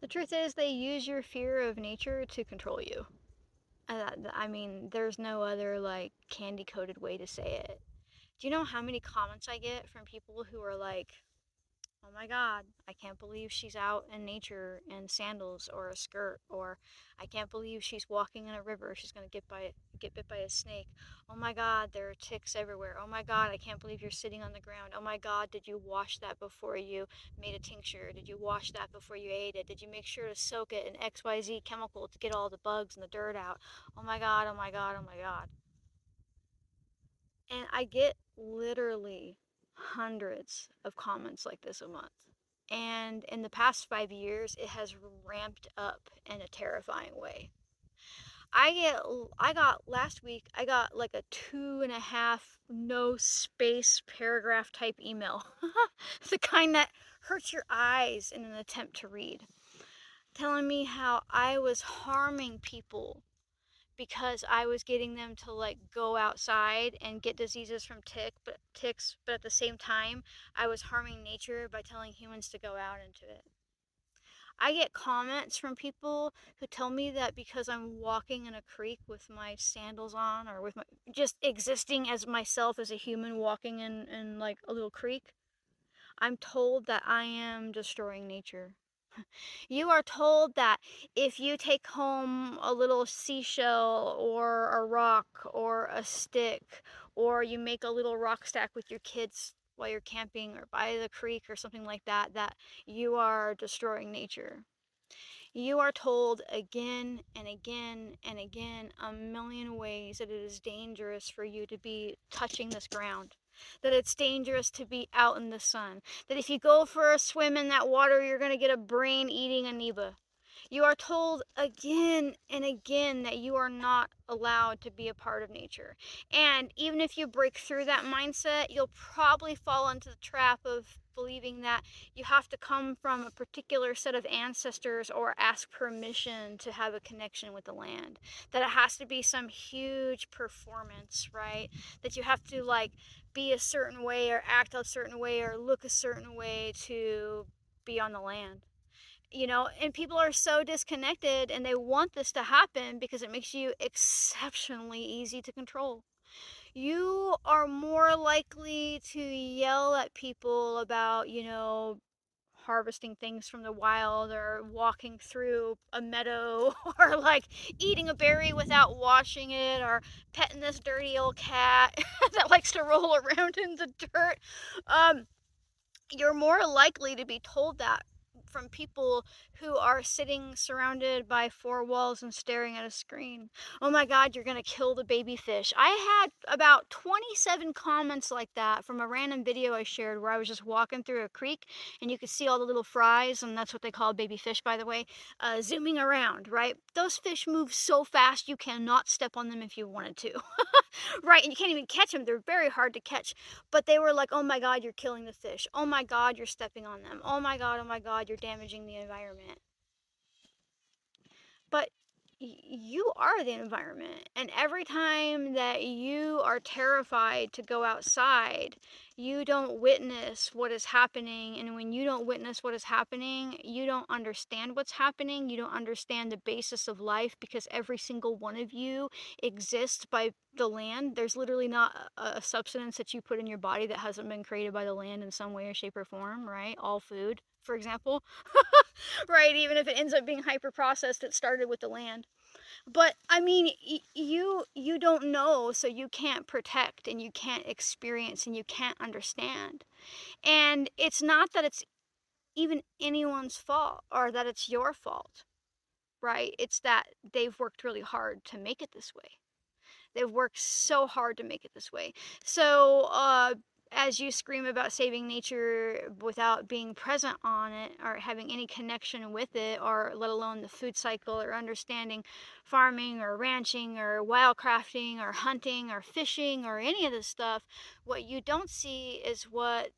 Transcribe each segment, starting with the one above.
The truth is, they use your fear of nature to control you. I mean, there's no other like candy coated way to say it. Do you know how many comments I get from people who are like, oh my god, I can't believe she's out in nature in sandals or a skirt, or I can't believe she's walking in a river, she's going to get bit by a snake. Oh my god, there are ticks everywhere. Oh my god, I can't believe you're sitting on the ground. Oh my god, did you wash that before you made a tincture? Did you wash that before you ate it? Did you make sure to soak it in XYZ chemical to get all the bugs and the dirt out? Oh my god, oh my god, oh my god. And I get literally hundreds of comments like this a month. And in the past 5 years, it has ramped up in a terrifying way. I got last week, I got like a 2.5 no space paragraph type email. The kind that hurts your eyes in an attempt to read, telling me how I was harming people because I was getting them to like go outside and get diseases from ticks, but at the same time, I was harming nature by telling humans to go out into it. I get comments from people who tell me that because I'm walking in a creek with my sandals on, or with my just existing as myself as a human walking in like a little creek, I'm told that I am destroying nature. You are told that if you take home a little seashell or a rock or a stick, or you make a little rock stack with your kids while you're camping or by the creek or something like that, that you are destroying nature. You are told again and again and again, a million ways, that it is dangerous for you to be touching this ground, that it's dangerous to be out in the sun, that if you go for a swim in that water, you're going to get a brain eating amoeba. You are told again and again that you are not allowed to be a part of nature. And even if you break through that mindset, you'll probably fall into the trap of believing that you have to come from a particular set of ancestors or ask permission to have a connection with the land. That it has to be some huge performance, right? That you have to like be a certain way or act a certain way or look a certain way to be on the land. And people are so disconnected, and they want this to happen because it makes you exceptionally easy to control. You are more likely to yell at people about, harvesting things from the wild, or walking through a meadow, or like eating a berry without washing it, or petting this dirty old cat that likes to roll around in the dirt. Um, you're more likely to be told that from people who are sitting surrounded by four walls and staring at a screen. Oh my god, you're gonna kill the baby fish. I had about 27 comments like that from a random video I shared where I was just walking through a creek and you could see all the little fries, and that's what they call baby fish, by the way, zooming around, right? Those fish move so fast you cannot step on them if you wanted to. Right, and you can't even catch them. They're very hard to catch. But they were like, oh my god, you're killing the fish. Oh my god, you're stepping on them. Oh my god, you're damaging the environment. But you are the environment. And every time that you are terrified to go outside, you don't witness what is happening. And when you don't witness what is happening, you don't understand what's happening. You don't understand the basis of life, because every single one of you exists by the land. There's literally not a substance that you put in your body that hasn't been created by the land in some way or shape or form, right? All food, for example. Right, even if it ends up being hyper processed, it started with the land. But I mean, you don't know, so you can't protect, and you can't experience, and you can't understand. And it's not that it's even anyone's fault or that it's your fault, right? It's that they've worked really hard to make it this way. They've worked so hard to make it this way. So, as you scream about saving nature without being present on it or having any connection with it, or let alone the food cycle, or understanding farming or ranching or wildcrafting or hunting or fishing or any of this stuff, what you don't see is what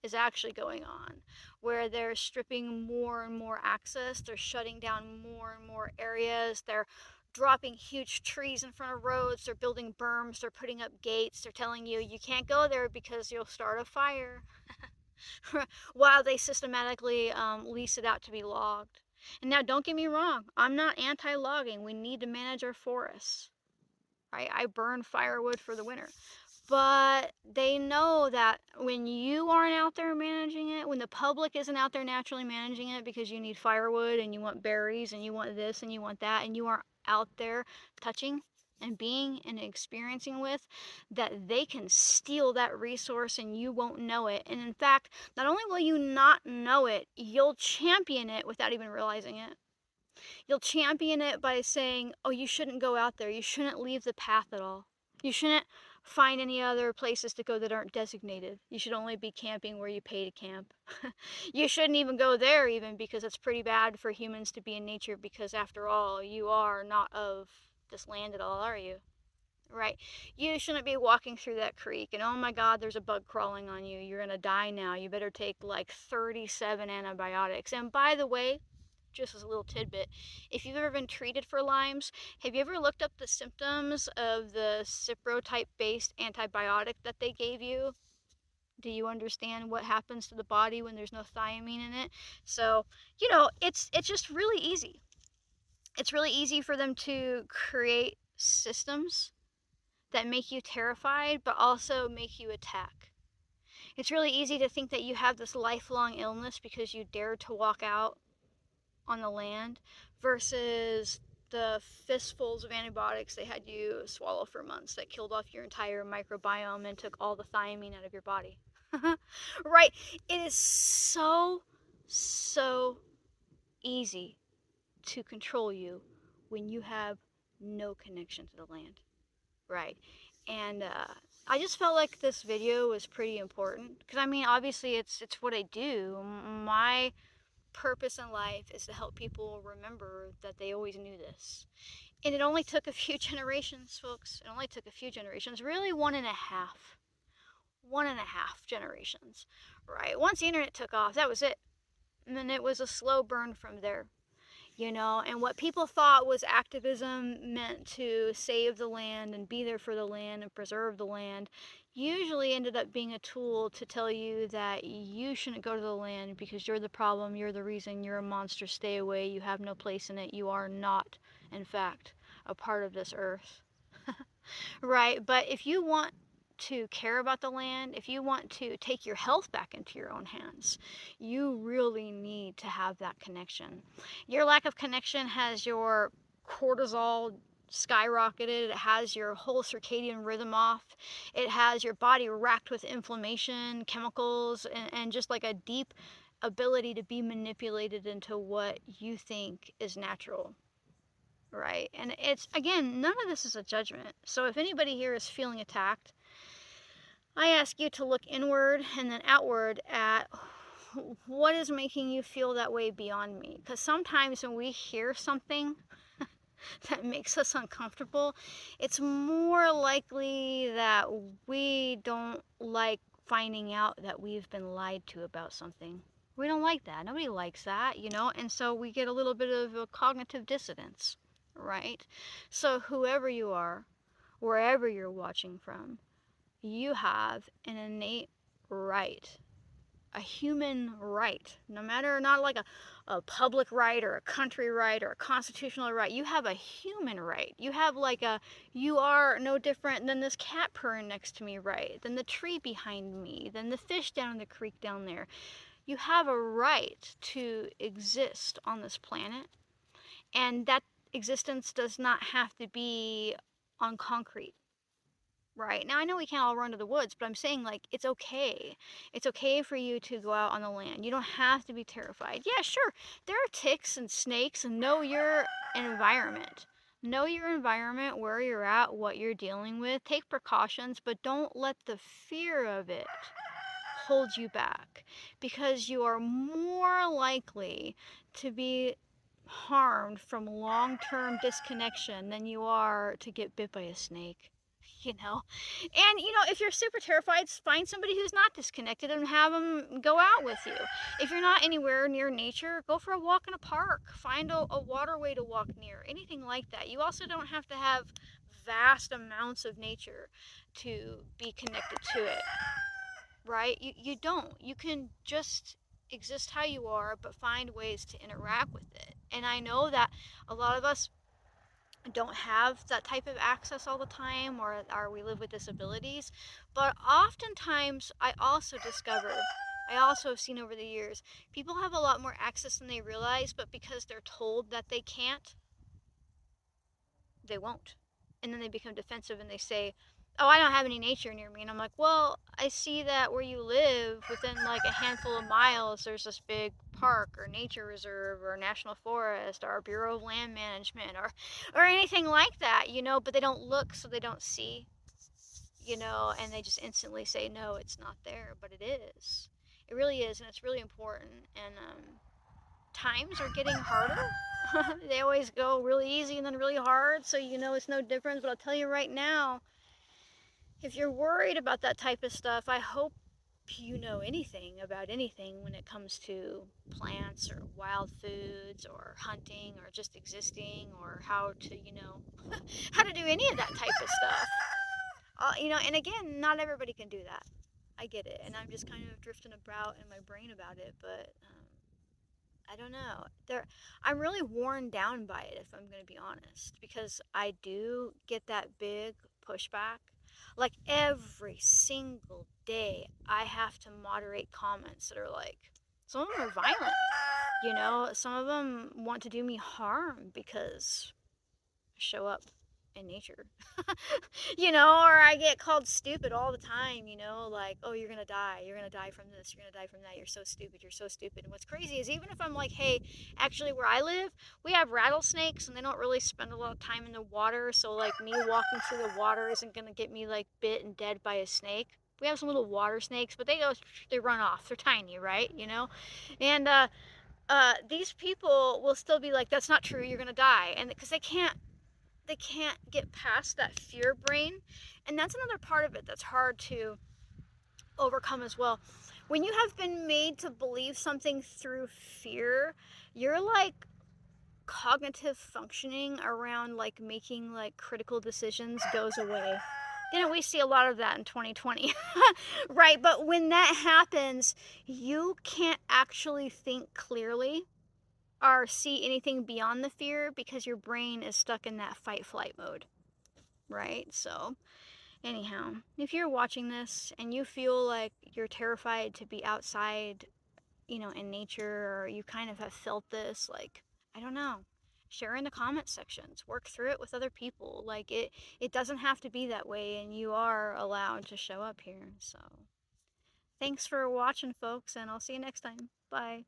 is actually going on, where they're stripping more and more access, they're shutting down more and more areas, they're dropping huge trees in front of roads, they're building berms, they're putting up gates, they're telling you you can't go there because you'll start a fire, while they systematically lease it out to be logged. And now don't get me wrong, I'm not anti-logging. We need to manage our forests, right? I burn firewood for the winter. But they know that when you aren't out there managing it, when the public isn't out there naturally managing it because you need firewood and you want berries and you want this and you want that, and you aren't out there touching and being and experiencing with, that they can steal that resource and you won't know it. And in fact, not only will you not know it, you'll champion it without even realizing it. You'll champion it by saying, oh, you shouldn't go out there. You shouldn't leave the path at all. You shouldn't find any other places to go that aren't designated. You should only be camping where you pay to camp. You shouldn't even go there even because it's pretty bad for humans to be in nature because after all, you are not of this land at all, are you? Right? You shouldn't be walking through that creek and oh my God, there's a bug crawling on you. You're gonna die now. You better take like 37 antibiotics. And by the way, just as a little tidbit, if you've ever been treated for Lyme's, have you ever looked up the symptoms of the Cipro type based antibiotic that they gave you? Do you understand what happens to the body when there's no thiamine in it? So, it's just really easy. It's really easy for them to create systems that make you terrified but also make you attack. It's really easy to think that you have this lifelong illness because you dared to walk out on the land versus the fistfuls of antibiotics they had you swallow for months that killed off your entire microbiome and took all the thiamine out of your body. Right? It is so, so easy to control you when you have no connection to the land. Right? And I just felt like this video was pretty important because I mean, obviously, it's what I do. My purpose in life is to help people remember that they always knew this. And it only took a few generations, folks. It only took a few generations, really one and a half. 1.5 generations, right? Once the internet took off, that was it. And then it was a slow burn from there. And what people thought was activism meant to save the land and be there for the land and preserve the land usually ended up being a tool to tell you that you shouldn't go to the land because you're the problem, you're the reason, you're a monster, stay away, you have no place in it, you are not, in fact, a part of this earth. Right? But if you want to care about the land, if you want to take your health back into your own hands, you really need to have that connection. Your lack of connection has your cortisol skyrocketed, it has your whole circadian rhythm off, it has your body racked with inflammation, chemicals, and just like a deep ability to be manipulated into what you think is natural. Right? And it's, again, none of this is a judgment. So if anybody here is feeling attacked, I ask you to look inward and then outward at what is making you feel that way beyond me. Because sometimes when we hear something that makes us uncomfortable, it's more likely that we don't like finding out that we've been lied to about something. We don't like that. Nobody likes that, and so we get a little bit of a cognitive dissonance, right? So whoever you are, wherever you're watching from, you have an innate right, a human right, no matter, not like a public right or a country right or a constitutional right. You have a human right. You have like you are no different than this cat purring next to me right, than the tree behind me, than the fish down in the creek down there. You have a right to exist on this planet, and that existence does not have to be on concrete. Right. Now, I know we can't all run to the woods, but I'm saying, like, it's okay. It's okay for you to go out on the land. You don't have to be terrified. Yeah, sure, there are ticks and snakes, and know your environment. Know your environment, where you're at, what you're dealing with. Take precautions, but don't let the fear of it hold you back because you are more likely to be harmed from long-term disconnection than you are to get bit by a snake. And if you're super terrified, find somebody who's not disconnected and have them go out with you. If you're not anywhere near nature, go for a walk in a park, find a waterway to walk near, anything like that. You also don't have to have vast amounts of nature to be connected to it, right? You don't. You can just exist how you are, but find ways to interact with it. And I know that a lot of us don't have that type of access all the time, or we live with disabilities. But oftentimes, I also have seen over the years, people have a lot more access than they realize, but because they're told that they can't, they won't. And then they become defensive and they say, "Oh, I don't have any nature near me." And I'm like, "Well, I see that where you live, within like a handful of miles, there's this big park or nature reserve or national forest or Bureau of Land Management or anything like that, but they don't look, so they don't see, and they just instantly say, "No, it's not there," but it is. It really is, and it's really important. And times are getting harder. They always go really easy and then really hard, so it's no difference. But I'll tell you right now, if you're worried about that type of stuff, I hope you know anything about anything when it comes to plants or wild foods or hunting or just existing, or how to, how to do any of that type of stuff. And again, not everybody can do that. I get it, and I'm just kind of drifting about in my brain about it, but I don't know. I'm really worn down by it, if I'm going to be honest, because I do get that big pushback. Like every single day, I have to moderate comments that are like, some of them are violent. Some of them want to do me harm because I show up in nature. Or I get called stupid all the time, like, "Oh, you're gonna die. You're gonna die from this. You're gonna die from that. You're so stupid. You're so stupid." And what's crazy is, even if I'm like, "Hey, actually, where I live, we have rattlesnakes and they don't really spend a lot of time in the water. So, like, me walking through the water isn't gonna get me, like, bit and dead by a snake." We have some little water snakes, but they run off. They're tiny, right? And, these people will still be like, "That's not true. You're gonna die." And because they can't get past that fear brain. And that's another part of it that's hard to overcome as well. When you have been made to believe something through fear, you're like cognitive functioning around like making like critical decisions goes away. We see a lot of that in 2020. Right? But when that happens, you can't actually think clearly or see anything beyond the fear, because your brain is stuck in that fight flight mode. Right? So, anyhow, if you're watching this and you feel like you're terrified to be outside, in nature, or you kind of have felt this, like, I don't know, share in the comment sections, work through it with other people. Like, it doesn't have to be that way, and you are allowed to show up here. So, thanks for watching, folks, and I'll see you next time. Bye.